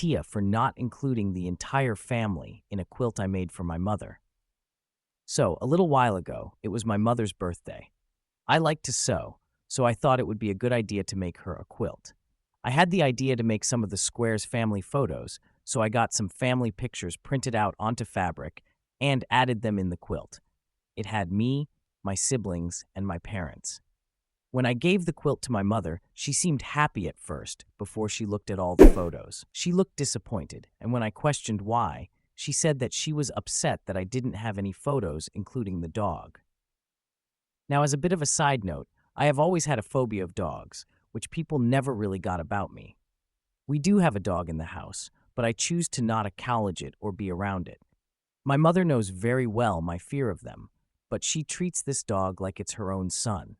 AITA for not including the entire family in a quilt I made for my mother. So, a little while ago, it was my mother's birthday. I like to sew, so I thought it would be a good idea to make her a quilt. I had the idea to make some of the square's family photos, so I got some family pictures printed out onto fabric and added them in the quilt. It had me, my siblings, and my parents. When I gave the quilt to my mother, she seemed happy at first before she looked at all the photos. She looked disappointed, and when I questioned why, she said that she was upset that I didn't have any photos, including the dog. Now, as a bit of a side note, I have always had a phobia of dogs, which people never really got about me. We do have a dog in the house, but I choose to not acknowledge it or be around it. My mother knows very well my fear of them, but she treats this dog like it's her own son.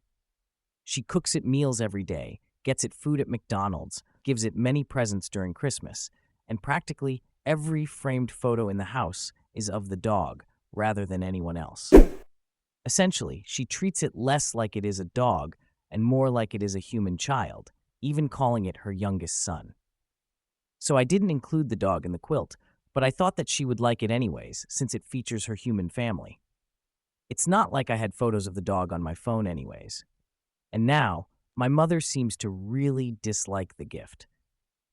She cooks it meals every day, gets it food at McDonald's, gives it many presents during Christmas, and practically every framed photo in the house is of the dog rather than anyone else. Essentially, she treats it less like it is a dog and more like it is a human child, even calling it her youngest son. So I didn't include the dog in the quilt, but I thought that she would like it anyways, since it features her human family. It's not like I had photos of the dog on my phone anyways. And now, my mother seems to really dislike the gift.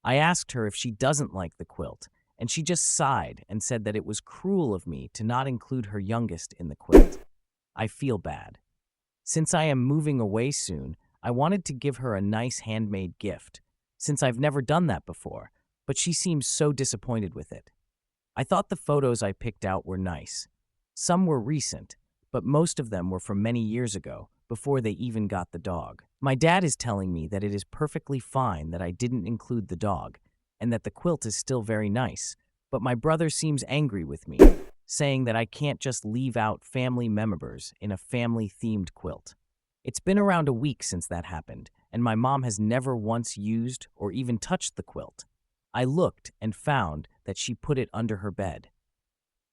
I asked her if she doesn't like the quilt, and she just sighed and said that it was cruel of me to not include her youngest in the quilt. I feel bad. Since I am moving away soon, I wanted to give her a nice handmade gift, since I've never done that before, but she seems so disappointed with it. I thought the photos I picked out were nice. Some were recent, but most of them were from many years ago, before they even got the dog. My dad is telling me that it is perfectly fine that I didn't include the dog, and that the quilt is still very nice, but my brother seems angry with me, saying that I can't just leave out family members in a family-themed quilt. It's been around a week since that happened, and my mom has never once used or even touched the quilt. I looked and found that she put it under her bed.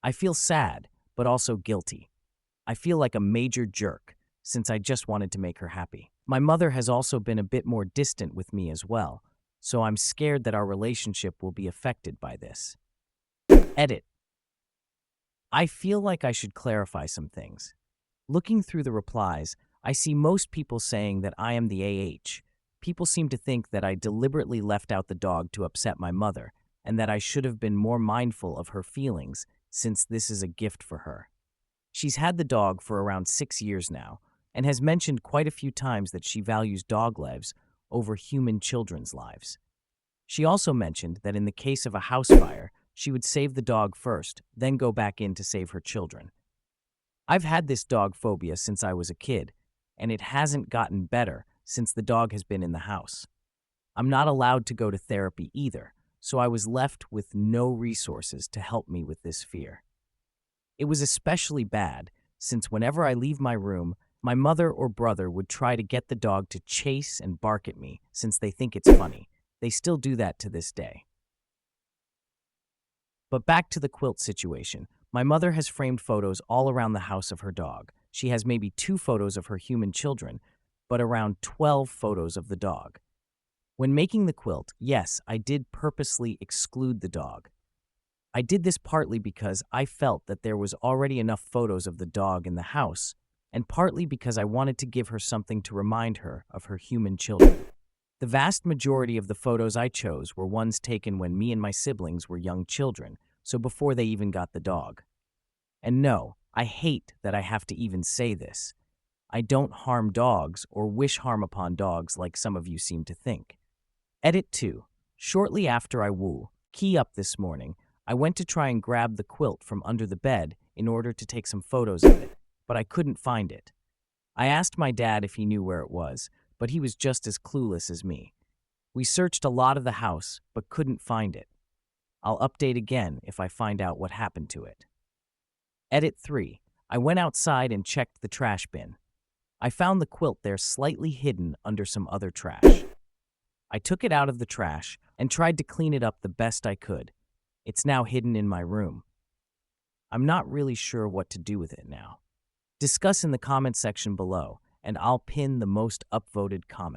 I feel sad, but also guilty. I feel like a major jerk, since I just wanted to make her happy. My mother has also been a bit more distant with me as well, so I'm scared that our relationship will be affected by this. Edit. I feel like I should clarify some things. Looking through the replies, I see most people saying that I am the AH. People seem to think that I deliberately left out the dog to upset my mother, and that I should have been more mindful of her feelings since this is a gift for her. She's had the dog for around 6 years now, and has mentioned quite a few times that she values dog lives over human children's lives. She also mentioned that in the case of a house fire, she would save the dog first, then go back in to save her children. I've had this dog phobia since I was a kid, and it hasn't gotten better since the dog has been in the house. I'm not allowed to go to therapy either, so I was left with no resources to help me with this fear. It was especially bad since whenever I leave my room, my mother or brother would try to get the dog to chase and bark at me since they think it's funny. They still do that to this day. But back to the quilt situation. My mother has framed photos all around the house of her dog. She has maybe 2 photos of her human children, but around 12 photos of the dog. When making the quilt, yes, I did purposely exclude the dog. I did this partly because I felt that there was already enough photos of the dog in the house, and partly because I wanted to give her something to remind her of her human children. The vast majority of the photos I chose were ones taken when me and my siblings were young children, so before they even got the dog. And no, I hate that I have to even say this. I don't harm dogs or wish harm upon dogs like some of you seem to think. Edit 2. Shortly after I key up this morning, I went to try and grab the quilt from under the bed in order to take some photos of it, but I couldn't find it. I asked my dad if he knew where it was, but he was just as clueless as me. We searched a lot of the house, but couldn't find it. I'll update again if I find out what happened to it. Edit 3. I went outside and checked the trash bin. I found the quilt there slightly hidden under some other trash. I took it out of the trash and tried to clean it up the best I could. It's now hidden in my room. I'm not really sure what to do with it now. Discuss in the comment section below, and I'll pin the most upvoted comment.